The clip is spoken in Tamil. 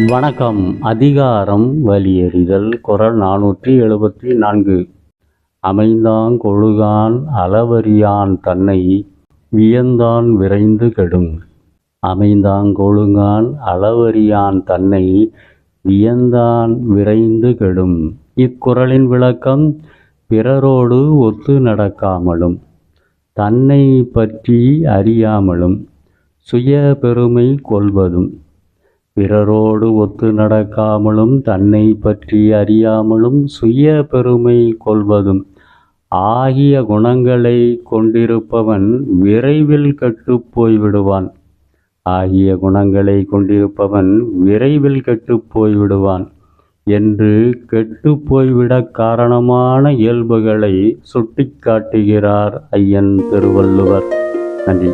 வணக்கம். அதிகாரம் வலியறிதல். குறள் 474. அமைந்தாங் கொழுகான் அளவறியான் தன்னை வியந்தான் விரைந்து கெடும். அமைந்தாங் கொழுகான் அளவறியான் தன்னை வியந்தான் விரைந்து கெடும். இக்குறளின் விளக்கம்: பிறரோடு ஒத்து நடக்காமலும் தன்னை பற்றி அறியாமலும் சுய பெருமை கொள்வதும். பிறரோடு ஒத்து நடக்காமலும் தன்னை பற்றி அறியாமலும் சுய பெருமை கொள்வதும் ஆகிய குணங்களை கொண்டிருப்பவன் விரைவில் கெட்டுப் போய்விடுவான். என்று கெட்டுப் போய்விடக் காரணமான இயல்புகளை சுட்டிக்காட்டுகிறார் ஐயன் திருவள்ளுவர். நன்றி.